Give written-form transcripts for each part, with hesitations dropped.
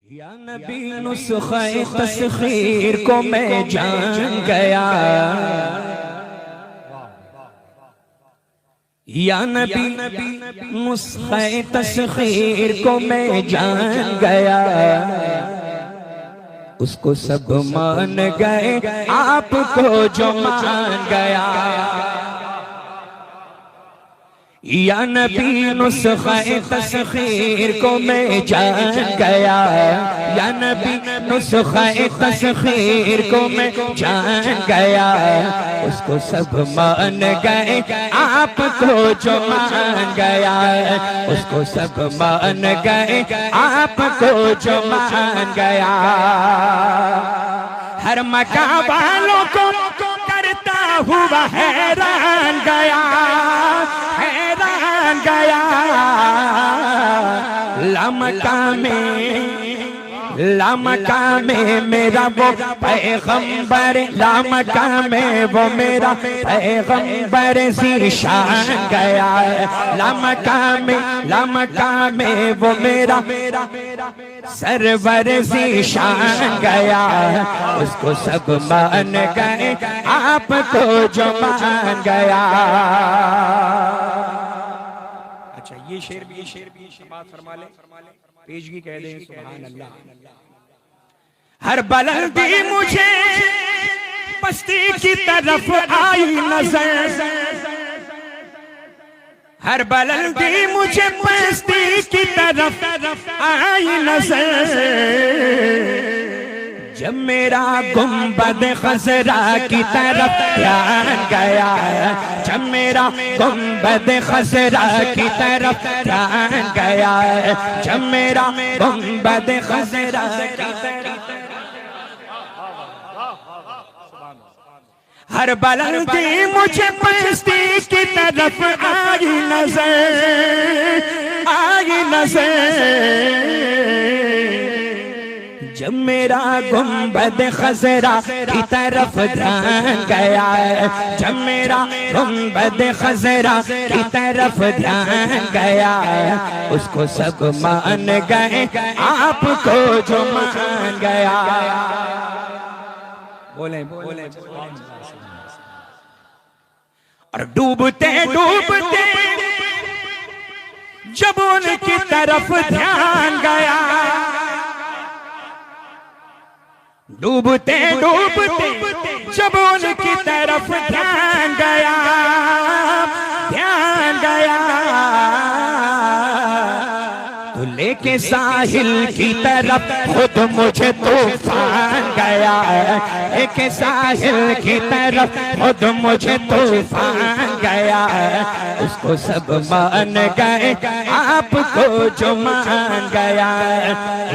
या नबी नुस्खे तस्खीर को मैं जान गया, या नबी नुस्खे तस्खीर को मैं जान गया। उसको सब मान गए, आपको जो मान गया। या नबी नुस्खे तस्खीर को मैं जान गया, या नबी नुस्खे तस्खीर को मैं जान गया। उसको सब मान गए, आपको जो मान गया। उसको सब मान गए, आपको जो मान गया। हर मकाम वालों को करता हुआ हैरान गया, हैरान गया। लामका में मेरा वो पैगंबर, लामका में वो मेरा पैगंबर ज़ीशान गया। लामका में वो मेरा सरवर ज़ीशान गया। उसको सब मान गए, आपको जो मान गया। अच्छा, ये शेर भी बात फरमा ले, पेशगी कह दें सुभान अल्लाह। हर बुलंदी मुझे पस्ती की तरफ आई नजर, हर बुलंदी मुझे पस्ती की तरफ आई नजर। जब मेरा गुंबद खजरा की तरफ ध्यान गया, जब मेरा गुंबद खजरा की तरफ ध्यान गया, जब मेरा गुंबद खजरा की तरफ। हर बुलंदी मुझे पस्ती की तरफ आई नजर, आई नजर। जब मेरा गुंबद खजरा की तरफ ध्यान गया, जब मेरा गुंबद खजरा की तरफ ध्यान गया। उसको सब मान गए, आपको जो मान गया। बोले बोले और डूबते डूबते जब उनकी तरफ ध्यान गया, डूबते डूबते जब उनकी तरफ ध्यान गया, ध्यान गया। तो लेके साहिल की तरफ खुद मुझे तूफान गया, लेके साहिल की तरफ खुद मुझे तूफान गया। उसको सब मान गए, आपको जो मान गया।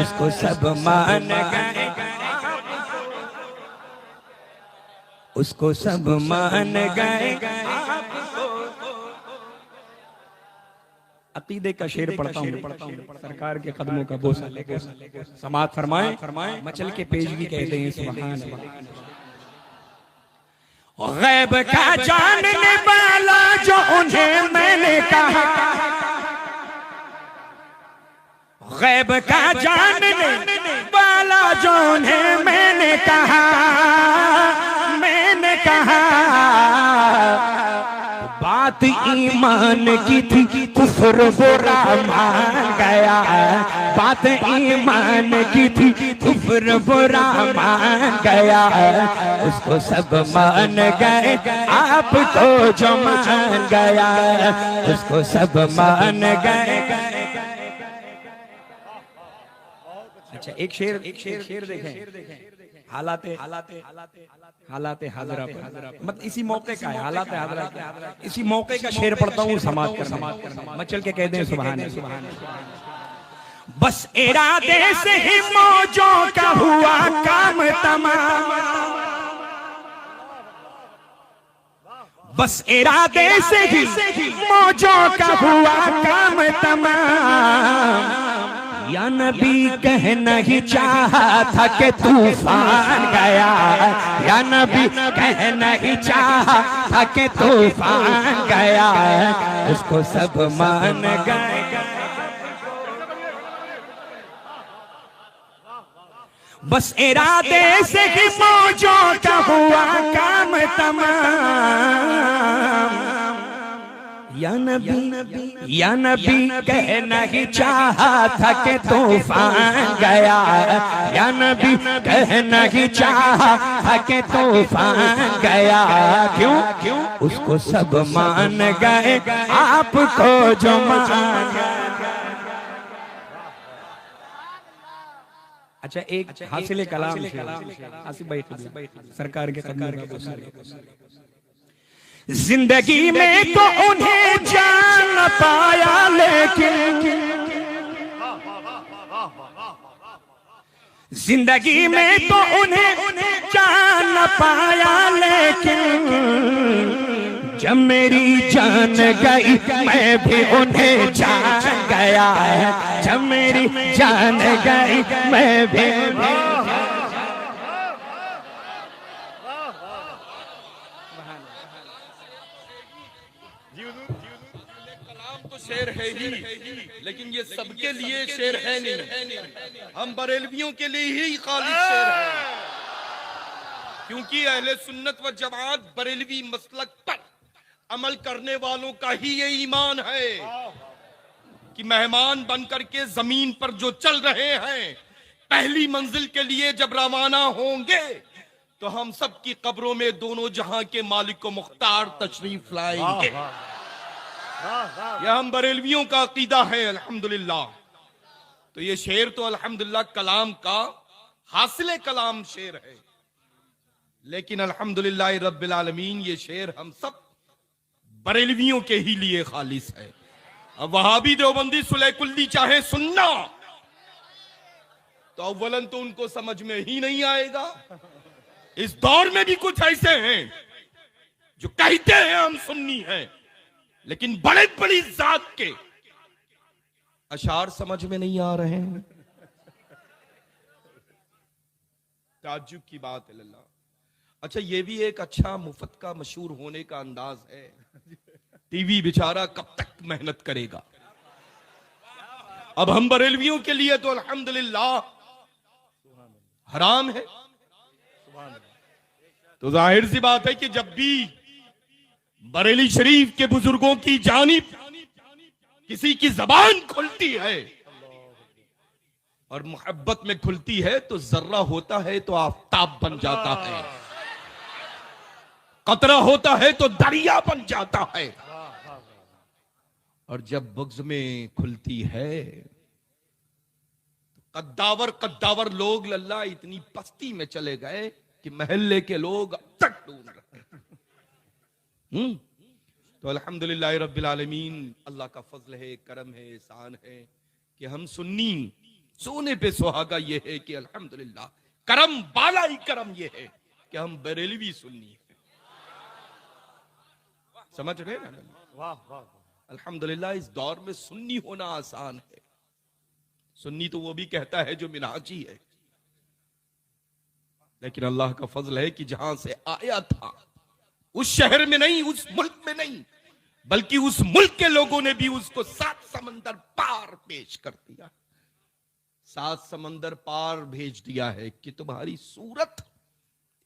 उसको सब मान गए, उसको सब मान गए। अकीदे का शेर पढ़ता हूँ, सरकार के कदमों का बोसा लेकर समात फरमाए। मचल के पेशगी कहते हैं सुभान अल्लाह। गैब का जानने वाला जो उन्हें मैंने कहा, गैब का जानने वाला जो उन्हें मैंने कहा, मैंने कहा। बात ईमान की थी, कुफ्र बुरा मान गया। बात ईमान की थी, कुफ्र बुरा मान गया। उसको सब मान गए, आपको जो मान गया। उसको सब मान गए। अच्छा, एक शेर देखें। हालाते हाजरा मत इसी मौके का है, हालाते हाजरा इसी मौके का शेर पढ़ता हूँ, समाज कर मचल के कह दें सुभान अल्लाह। बस इरादे से ही मौजों का हुआ काम तमाम, बस इरादे से ही मौजों का हुआ काम तमाम। या नबी कहना ही चाहा था कि तूफान गया, या नबी कहना ही चाहा था कि तूफान गया। उसको सब मान गए, बस इरादे से ही मौजों का हुआ काम तमाम। या नबी कहना ही चाहा था कि तूफान गया, या नबी कहना ही चाहा था कि तूफान गया। क्यों उसको सब मान गए, आपको जो मान गए। अच्छा, एक हासिल कलाम आसिफ भाई सरकार के जिंदगी में तो उन्हें जान न पाया, लेकिन जिंदगी में तो उन्हें जान न पाया, लेकिन जब मेरी जान गई मैं भी उन्हें जान गया है। जब मेरी जान गई मैं भी शेर है ही, लेकिन ये सबके लिए शेर है नहीं। हम बरेलवियों के लिए ही खालिद शेर है, क्योंकि अहले सुन्नत व जमात बरेलवी मसलक पर अमल करने वालों का ही ये ईमान है कि मेहमान बनकर के जमीन पर जो चल रहे हैं, पहली मंजिल के लिए जब रवाना होंगे तो हम सब की कब्रों में दोनों जहां के मालिक को मुख्तार तशरीफ लाएंगे। यह हम बरेलवियों का अकीदा है अल्हम्दुलिल्लाह। तो ये शेर तो अल्हम्दुलिल्लाह कलाम का हासिल कलाम शेर है, लेकिन अल्हम्दुलिल्लाह रब्बिल आलमीन ये शेर हम सब बरेलवियों के ही लिए खालिस है। अब वहाबी देवबंदी सुलेकुल्ली चाहे सुनना तो अव्वलन तो उनको समझ में ही नहीं आएगा। इस दौर में भी कुछ ऐसे हैं जो कहते हैं हम सुन्नी हैं, लेकिन बड़े बड़ी जात के अशार समझ में नहीं आ रहे हैं। ताज्जुब की बात है अल्लाह। अच्छा, ये भी एक अच्छा मुफ्त का मशहूर होने का अंदाज है। टीवी बेचारा कब तक मेहनत करेगा। अब हम बरेलवियों के लिए तो अल्हम्दुलिल्लाह हराम है। तो जाहिर सी बात है कि जब भी बरेली शरीफ के बुजुर्गों की जानिब किसी की जबान खुलती है और मोहब्बत में खुलती है तो जर्रा होता है तो आफताब बन जाता है, कतरा होता है तो दरिया बन जाता है, और जब बुग़्ज़ में खुलती है तो कद्दावर लोग लल्ला इतनी पस्ती में चले गए कि महल्ले के लोग अब तक ढूंढ रहे। तो अल्हम्दुलिल्लाह रब्बिल आलमीन, अल्लाह का फजल है, करम है, एहसान है कि हम सुन्नी सोने पे सुहागा ये है कि अल्हम्दुलिल्लाह करम बाला ही करम ये है कि हम बरेलवी सुन्नी है। समझ रहे ना? वाह वाह। अल्हम्दुलिल्लाह इस दौर में सुन्नी होना आसान है। सुन्नी तो वो भी कहता है जो मिनहाजी है, लेकिन अल्लाह का फजल है कि जहां से आया था उस शहर में नहीं, उस मुल्क में नहीं, बल्कि उस मुल्क के लोगों ने भी उसको 7 समंदर पार पेश कर दिया। 7 समंदर पार भेज दिया है कि तुम्हारी सूरत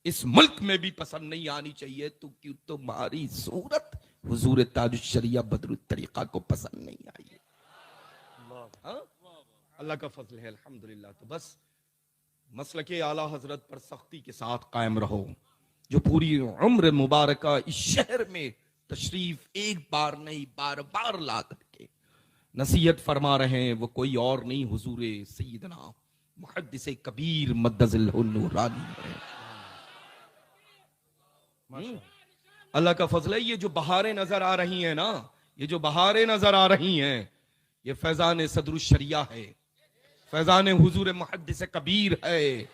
इस मुल्क में भी पसंद नहीं आनी चाहिए, तो क्यों तुम्हारी सूरत हुजूर ताजुश शरिया बदरुत तरीका को पसंद नहीं आई। अल्लाह का फजल है अल्हम्दुलिल्लाह। तो बस मसलके आला हजरत पर सख्ती के साथ कायम रहो। जो पूरी उम्र मुबारका इस शहर में तशरीफ एक बार नहीं बार बार ला करके नसीहत फरमा रहे हैं, वो कोई और नहीं हुजूर सैयदना मुहद्दिस कबीर मद्दज़िल नूरानी है। अल्लाह का फजल है। ये जो बहारें नजर आ रही हैं ना, ये जो बहारें नजर आ रही हैं, ये फैजान सदरुश शरिया है, फैजान हुजूर मुहद्दिस कबीर है।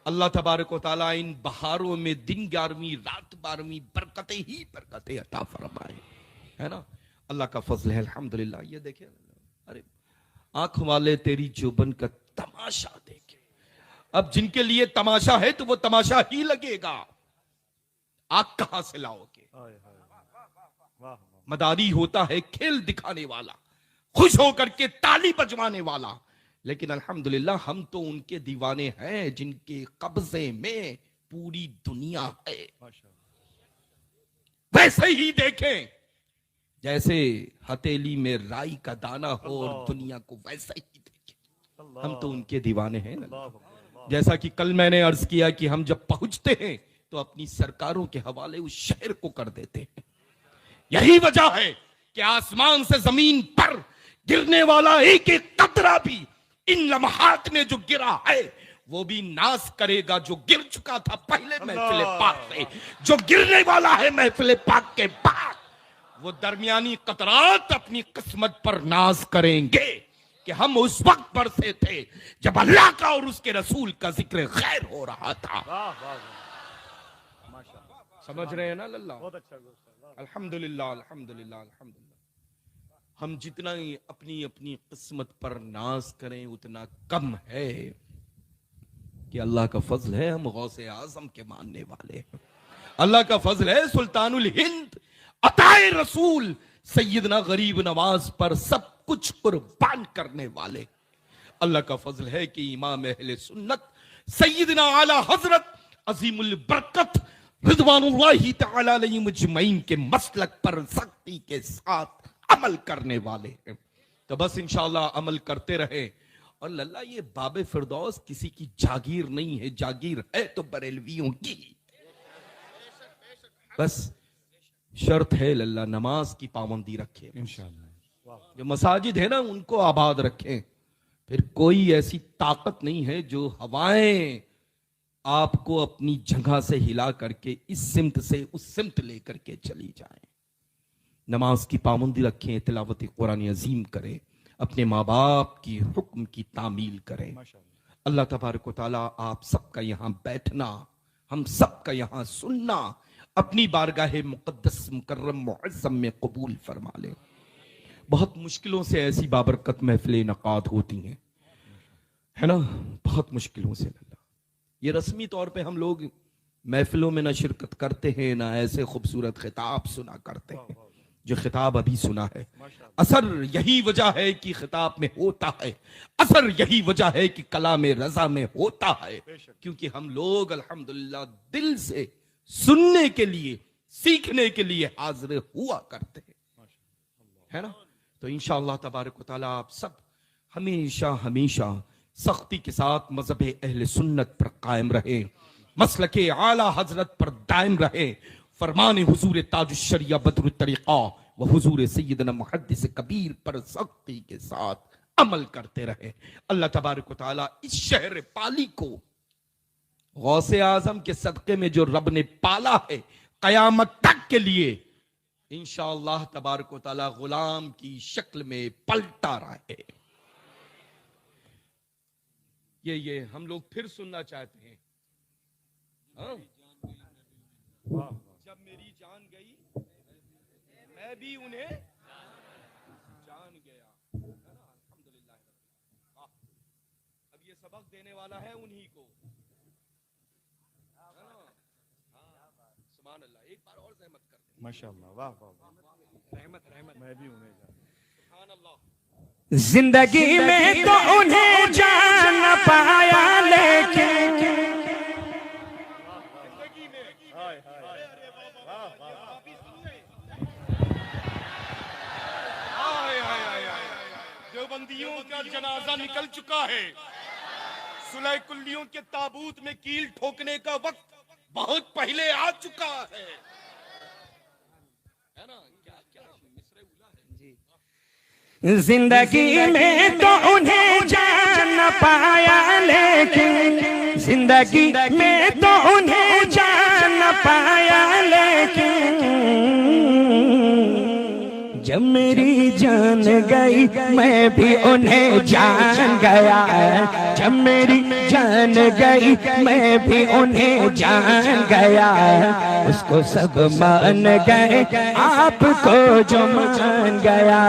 अल्लाह तबारक व तआला इन बहारों में दिन 11वीं रात 12वीं बरकतें ही बरकतें अता फरमाए, है ना। अल्लाह का फजल है अल्हम्दुलिल्लाह। ये देखिए, अरे आंख वाले तेरी जोबन का तमाशा देखे। अब जिनके लिए तमाशा है तो वो तमाशा ही लगेगा। आग कहां से लाओगे? मदारी होता है खेल दिखाने वाला, खुश होकर के ताली बजवाने वाला, लेकिन अल्हम्दुलिल्लाह हम तो उनके दीवाने हैं जिनके कब्जे में पूरी दुनिया है। वैसे ही देखें जैसे हथेली में राई का दाना हो और दुनिया को वैसा ही देखें। हम तो उनके दीवाने हैं ना। जैसा कि कल मैंने अर्ज किया कि हम जब पहुंचते हैं तो अपनी सरकारों के हवाले उस शहर को कर देते हैं। यही वजह है कि आसमान से जमीन पर गिरने वाला एक एक कतरा भी इन लम्हात में जो गिरा है वो भी नाश करेगा जो गिर चुका था पहले महफिल पाक से। जो गिरने वाला है महफिल पाक के बाद वो दरमियानी कतरात अपनी किस्मत पर नाज करेंगे कि हम उस वक्त बरसे थे जब अल्लाह का और उसके रसूल का जिक्र खैर हो रहा था। समझ रहे हैं ना लल्ला? अल्हम्दुलिल्लाह अल्हम्दुलिल्लाह अल्हम्दुलिल्लाह। हम जितना ही अपनी अपनी किस्मत पर नाज करें उतना कम है कि अल्लाह का फजल है हम गौसे आजम के मानने वाले हैं। अल्लाह का फजल है सुल्तानुल हिंद अताए रसूल सैयदना गरीब नवाज पर सब कुछ कुर्बान करने वाले। अल्लाह का फजल है कि इमाम अहले सुन्नत सैयदना आला हजरत अजीमुल बरकत रिदवानुल्लाहि तआला अलैहिम अजमईन के मसलक पर सख्ती के साथ अमल करने वाले हैं। तो बस इंशाअल्लाह अमल करते रहे। और लल्ला ये बाबे फिरदौस किसी की जागीर नहीं है, जागीर है तो बरेलवियों की। बस शर्त है लल्ला नमाज की पाबंदी रखे इंशाअल्लाह। जो मसाजिद है ना उनको आबाद रखें। फिर कोई ऐसी ताकत नहीं है जो हवाएं आपको अपनी जगह से हिला करके इस सिमत से उस सिमत लेकर के चली जाए। नमाज की पाबंदी रखें, तिलावत कुरान अजीम करें, अपने माँ बाप की हुक्म की तामील करें। अल्लाह तबारक व तआला आप सबका यहाँ बैठना, हम सबका यहाँ सुनना अपनी बारगाह मुक़द्दस मुकर्रम मुअज़्ज़म में कबूल फरमा ले। बहुत मुश्किलों से ऐसी बाबरकत महफिल इनक़ाद होती हैं, है ना, बहुत मुश्किलों से। ये रस्मी तौर पे हम लोग महफिलों में ना शिरकत करते हैं ना ऐसे खूबसूरत खिताब सुना करते हैं जो खिताब अभी सुना है। असर यही वजह है कि खिताब में होता है, असर यही वजह है कि कलाम रजा में होता है, क्योंकि हम लोग अल्हम्दुलिल्लाह दिल से सुनने के लिए सीखने के लिए हाजिर हुआ करते हैं, है ना। तो इंशाअल्लाह तबारक व तआला आप सब हमेशा हमेशा सख्ती के साथ मजहब अहले सुन्नत पर कायम रहे, मसलके आला हजरत पर दायम रहे, फरमान हुजूर ताजुश शरिया बदरुत तरीका व हुजूर सैयदना मुहद्दिस कबीर पर सख्ती के साथ अमल करते रहे। अल्लाह तबारक व तआला इस शहर पाली को गौसे आजम के सदके में जो रब ने पाला है कयामत तक के लिए इंशाअल्लाह तबारक व तआला गुलाम की शक्ल में पलटा रहे। ये हम लोग फिर सुनना चाहते हैं। हाँ? जब मेरी जान गई मैं भी उन्हें जान गया, है ना। अल्हम्दुलिल्लाह। अब ये सबक देने वाला है उन्हीं को, है ना। सुभान अल्लाह। एक बार और रहमत कर दे। माशाअल्लाह, वाह वाह, रहमत रहमत। मैं भी उन्हें जान। सुभान अल्लाह। जिंदगी में तो उन्हें जान न पाया लेकिन जिंदगी में हाय हाय, वाह वाह, हाय हाय हाय हाय। देवबंदियों का जनाजा निकल चुका है। सुलह कुल्लियों के ताबूत में कील ठोकने का वक्त बहुत पहले आ चुका है ना। क्या क्या मिसरे उला है जी। जिंदगी में तो उन्हें जान न पाया लेकिन जिंदगी में तो उन्हें जान न पाया लेकिन जब मेरी जान गई मैं भी उन्हें जान गया। जब मेरी जान गई मैं भी उन्हें जान गया। उसको सब मान गए आपको जो मान गया,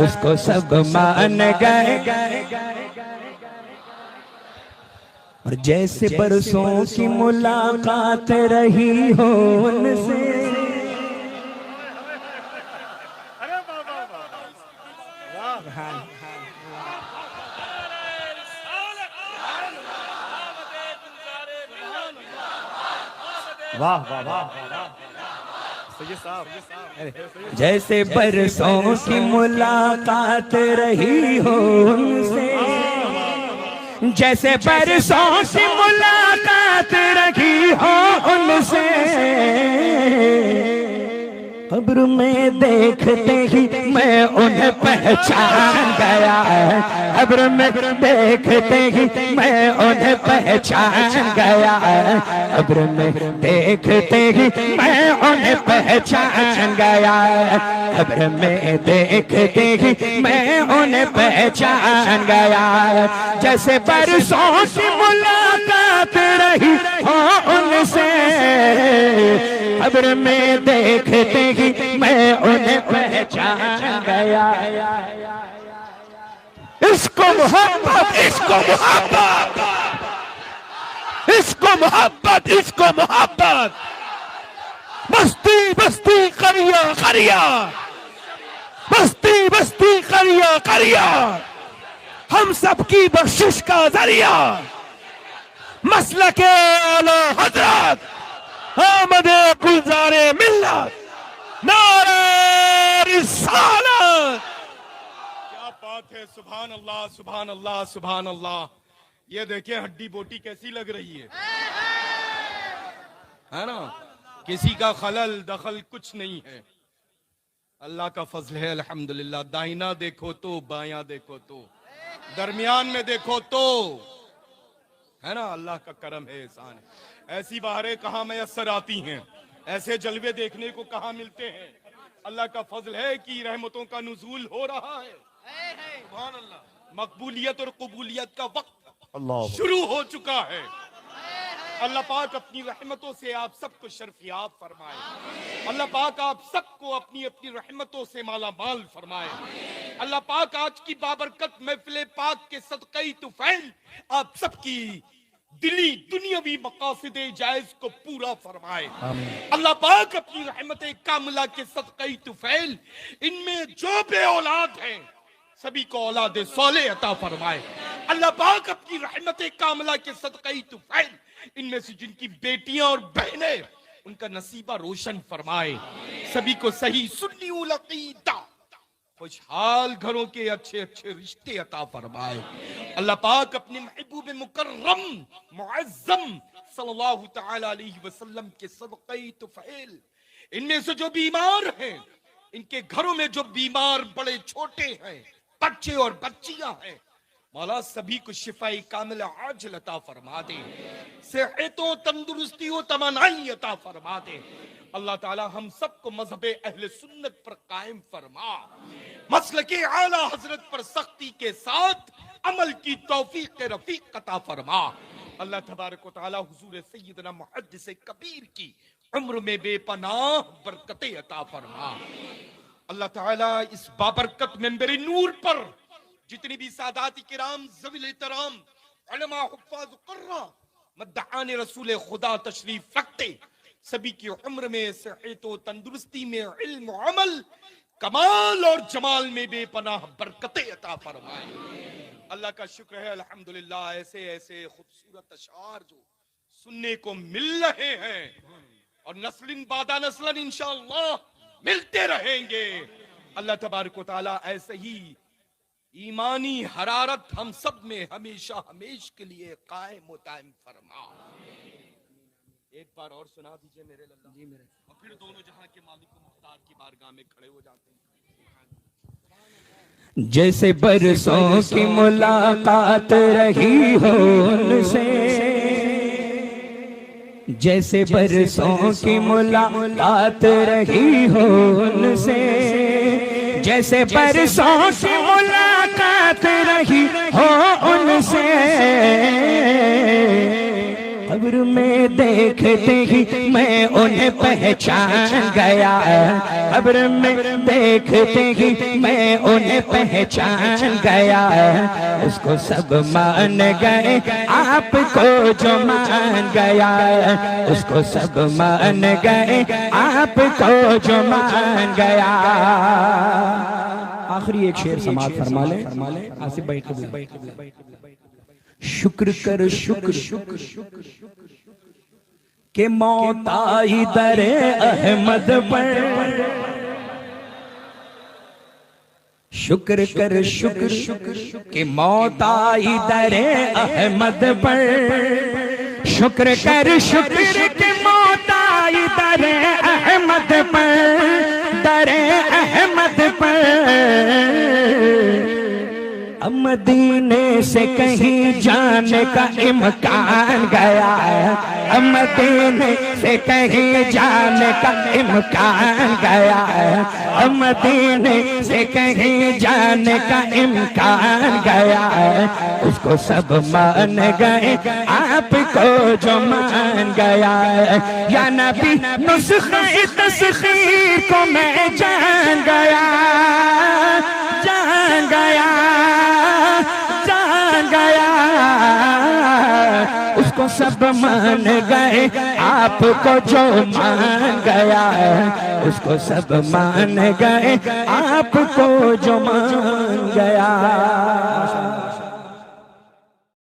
उसको सब मान गए। और जैसे बरसों की मुलाकात रही हो उनसे, वाह वाह वाह सैयद साहब जैसे बरसों की मुलाकात रही हो उनसे, जैसे बरसों की मुलाकात रही हो उनसे, कब्र में देखते ही मैं उन्हें पहचान गया, कब्र में देखते ही मैं उन्हें पहचान गया, कब्र में देखते ही मैं उन्हें पहचान गया, कब्र में देखते ही मैं उन्हें पहचान गया। जैसे बरसों की मुलाकात रही हो उनसे, कब्र में देखते ही मैं उन्हें पहचान गया। इसको मोहब्बत, इसको मोहब्बत, इसको मोहब्बत, इसको मोहब्बत। बस्ती बस्ती करिया करिया, बस्ती बस्ती करिया करिया, हम सबकी बख्शिश का जरिया, मसलके आला हजरत आमदे गुलजारे मिल्लत, नारे रिसालत। क्या बात है, सुभान अल्लाह सुभान अल्लाह सुभान अल्लाह। ये देखिए हड्डी बोटी कैसी लग रही है ना, किसी का खलल दखल कुछ नहीं है, अल्लाह का फजल है अल्हम्दुलिल्लाह। दाहिना देखो तो, बायां देखो तो, दरमियान में देखो तो, है ना, अल्लाह का करम है, एहसान है। ऐसी बहारें कहाँ मैसर आती हैं, ऐसे जलवे देखने को कहाँ मिलते हैं। अल्लाह का फजल है कि रहमतों का नुज़ूल हो रहा है। सुभान अल्लाह। मकबूलियत और कबूलियत का वक्त शुरू हो चुका है। अल्लाह पाक अपनी रहमतों से आप सबको शर्फियाब फरमाए। अल्लाह पाक आप सबको अपनी अपनी रहमतों से माला माल फरमाए। अल्लाह पाक आज की बाबरकत महफिल पाक के सदक़े तुफैल आप सबकी दिली दुनियावी मकासदे जायज को पूरा फरमाए। अल्लाह पाक अपनी रहमत कामिला के सदक़े तुफैल इनमें जो बे औलाद हैं सभी को औलाद सोले अता फरमाए। अल्लाह पाक अपनी रहमत कामिला के सदक़े तुफैल इनमें से जिनकी बेटियां और बहनें उनका नसीबा रोशन फरमाए। सभी को सही सुन्नी उल अक़ीदा खुशहाल घरों के अच्छे अच्छे रिश्ते अता फरमाए। अल्लाह पाक अपने महबूब मुकर्रम मुअज़्ज़म सल्लल्लाहु तआला अलैहि वसल्लम के सदक़े तुफैल इनमें से जो बीमार हैं, इनके घरों में जो बीमार बड़े छोटे हैं, बच्चे और बच्चियां हैं, मौला सभी को शिफाई कामिल आजिल अता फरमा दे, सेहतों तंदुरुस्ती और तमन्नाई अता फरमा दे। अल्लाह ताला हम सबको मजहब अहले सुन्नत पर कायम फरमा, मसलके आला हजरत पर सख्ती के साथ अमल की तौफीक रफीक अता फरमा। अल्लाह तबारक व तआला हुजूर सय्यदना मुहद्दिस कबीर की उम्र में बेपनाह बरकतें अता फरमा। अल्लाह ताला इस बाबरकत मेंबर नूर पर जितनी भी सादात किराम ज़वील एहतराम उलमा हुफ़्फ़ाज़ क़ुर्रा मद्दाआन रसूल खुदा तशरीफ रखते सभी की उम्र में सेहत व तंदुरुस्ती में इल्म व अमल कमाल और जमाल में बेपनाह बरकतें अता फरमाए। अल्लाह का शुक्र है अल्हम्दुलिल्लाह, ऐसे ऐसे खूबसूरत अशार जो सुनने को मिल रहे हैं और नस्लिन बादा नस्लन इंशाअल्लाह मिलते रहेंगे। अल्लाह तबारक व तआला ऐसे ही ईमानी हरारत हम सब में हमेशा हमेश के लिए कायम व दायम फरमा। एक बार और सुना दीजिए मेरे लल्ला जी मेरे, और फिर दोनों जहां के मालिक व मुख्तार की बारगाह में खड़े हो जाते हैं। जैसे बरसों की मुलाकात रही हो उनसे, जैसे बरसों की मुलाकात रही हो उनसे, जैसे बरसों की मुलाकात रही हो उनसे, कब्र में देखते ही मैं उन्हें पहचान गया, कब्र में देखते ही मैं उन्हें पहचान गया। उसको सब मान गए आपको जो मान गया, उसको सब मान गए आपको जो मान गया। आखिरी एक शेर समाअत फरमा ले आसिफ भाई कबूल। शुक्र कर शुक्र शुक्र शुक्र कि मौत आई दरे अहमद पर, शुक्र कर शुक्र कि मौत आई दरे अहमद पर, शुक्र कर शुक्र कि मौत आई दरे अहमद पर, दरे अहमद पर। अब मदीने से कहीं जाने का इम्कान गया है, अब मदीने से कहीं जाने का इम्कान गया है, अब मदीने से कहीं जाने का इम्कान गया है। उसको सब मान गए, आपको जो मान गया है। या नबी नुस्खे तस्खीर को मैं जान गया, जान गया, जान गया। उसको सब मान गए, आपको जो मान गया है। उसको सब मान गए, आपको जो मान गया।